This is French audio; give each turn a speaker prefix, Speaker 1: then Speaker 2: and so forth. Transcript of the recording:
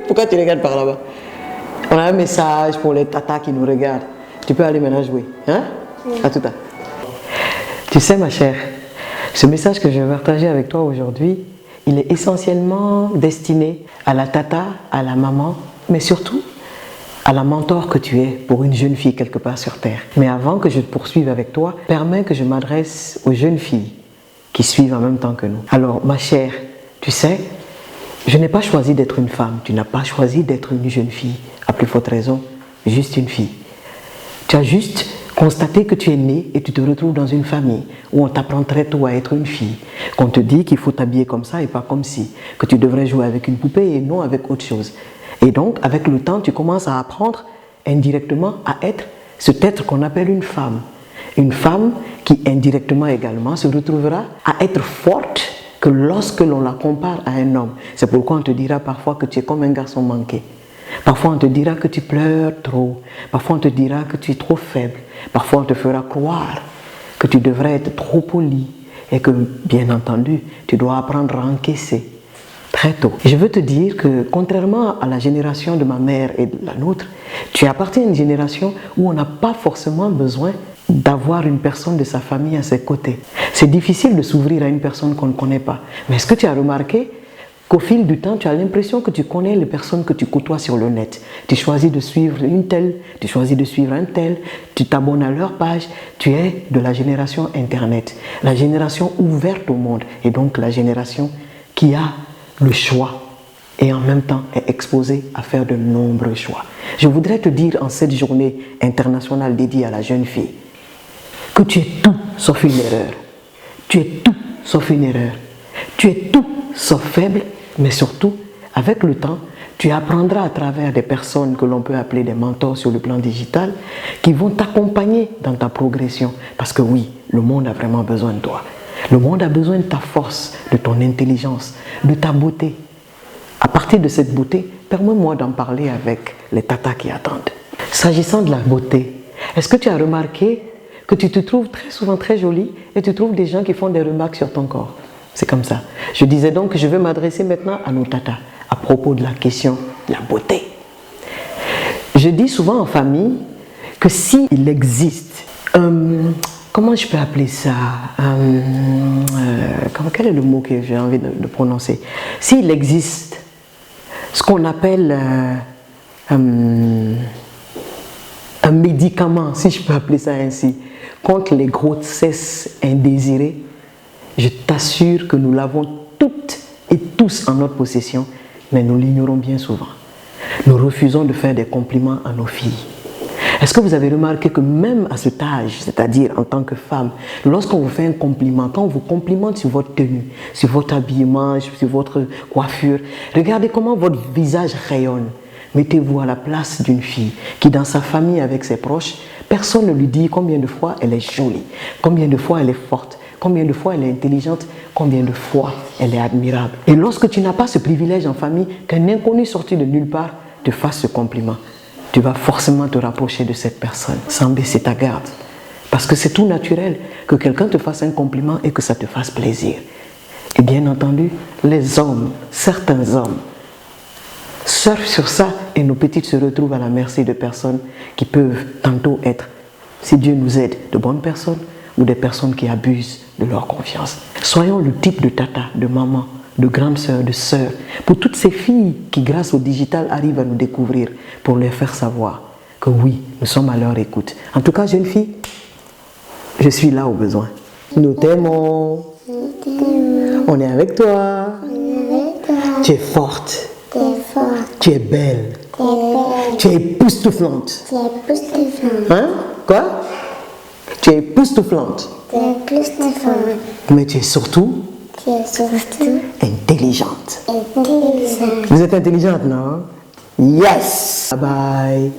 Speaker 1: Pourquoi tu regardes par là-bas? On a un message pour les tatas qui nous regardent. Tu peux aller maintenant jouer. Hein? À tout à l'heure. Tu sais, ma chère, ce message que je vais partager avec toi aujourd'hui, il est essentiellement destiné à la tata, à la maman, mais surtout à la mentor que tu es pour une jeune fille quelque part sur terre. Mais avant que je poursuive avec toi, permets que je m'adresse aux jeunes filles qui suivent en même temps que nous. Alors, ma chère, tu sais, je n'ai pas choisi d'être une femme, tu n'as pas choisi d'être une jeune fille, à plus forte raison, juste une fille. Tu as juste constaté que tu es née et tu te retrouves dans une famille où on t'apprend très tôt à être une fille, qu'on te dit qu'il faut t'habiller comme ça et pas comme ci, que tu devrais jouer avec une poupée et non avec autre chose. Et donc, avec le temps, tu commences à apprendre indirectement à être cet être qu'on appelle une femme. Une femme qui indirectement également se retrouvera à être forte que lorsque l'on la compare à un homme. C'est pourquoi on te dira parfois que tu es comme un garçon manqué. Parfois on te dira que tu pleures trop. Parfois on te dira que tu es trop faible. Parfois on te fera croire que tu devrais être trop poli et que, bien entendu, tu dois apprendre à encaisser très tôt. Je veux te dire que, contrairement à la génération de ma mère et de la nôtre, tu appartiens à une génération où on n'a pas forcément besoin d'avoir une personne de sa famille à ses côtés. C'est difficile de s'ouvrir à une personne qu'on ne connaît pas. Mais est-ce que tu as remarqué qu'au fil du temps, tu as l'impression que tu connais les personnes que tu côtoies sur le net? Tu choisis de suivre une telle, tu choisis de suivre un tel, tu t'abonnes à leur page. Tu es de la génération Internet, la génération ouverte au monde et donc la génération qui a le choix et en même temps est exposée à faire de nombreux choix. Je voudrais te dire en cette journée internationale dédiée à la jeune fille que tu es tout sauf une erreur. Tu es tout sauf une erreur. Tu es tout sauf faible, mais surtout, avec le temps, tu apprendras à travers des personnes que l'on peut appeler des mentors sur le plan digital qui vont t'accompagner dans ta progression. Parce que oui, le monde a vraiment besoin de toi. Le monde a besoin de ta force, de ton intelligence, de ta beauté. À partir de cette beauté, permets-moi d'en parler avec les tatas qui attendent. S'agissant de la beauté, est-ce que tu as remarqué que tu te trouves très souvent très jolie et tu trouves des gens qui font des remarques sur ton corps? C'est comme ça. Je disais donc que je vais m'adresser maintenant à nos tatas à propos de la question de la beauté. Je dis souvent en famille que s'il existe comment je peux appeler ça? Quel est le mot que j'ai envie de prononcer? S'il existe ce qu'on appelle un médicament, si je peux appeler ça ainsi, contre les grossesses indésirées, je t'assure que nous l'avons toutes et tous en notre possession, mais nous l'ignorons bien souvent. Nous refusons de faire des compliments à nos filles. Est-ce que vous avez remarqué que même à cet âge, c'est-à-dire en tant que femme, lorsqu'on vous fait un compliment, quand on vous complimente sur votre tenue, sur votre habillement, sur votre coiffure, regardez comment votre visage rayonne. Mettez-vous à la place d'une fille qui, dans sa famille, avec ses proches, personne ne lui dit combien de fois elle est jolie, combien de fois elle est forte, combien de fois elle est intelligente, combien de fois elle est admirable. Et lorsque tu n'as pas ce privilège en famille, qu'un inconnu sorti de nulle part te fasse ce compliment, tu vas forcément te rapprocher de cette personne sans baisser ta garde. Parce que c'est tout naturel que quelqu'un te fasse un compliment et que ça te fasse plaisir. Et bien entendu, les hommes, certains hommes, surfent sur ça et nos petites se retrouvent à la merci de personnes qui peuvent tantôt être, si Dieu nous aide, de bonnes personnes ou des personnes qui abusent de leur confiance. Soyons le type de tata, de maman, de grande sœur, de sœur, pour toutes ces filles qui, grâce au digital, arrivent à nous découvrir, pour leur faire savoir que oui, nous sommes à leur écoute. En tout cas, jeune fille, je suis là au besoin. Nous t'aimons. On est avec toi. Tu es forte. Tu es belle. Tu es époustouflante. Hein? Quoi? Tu es époustouflante. Mais tu es surtout intelligente. Vous êtes intelligente, non? Yes! Bye bye.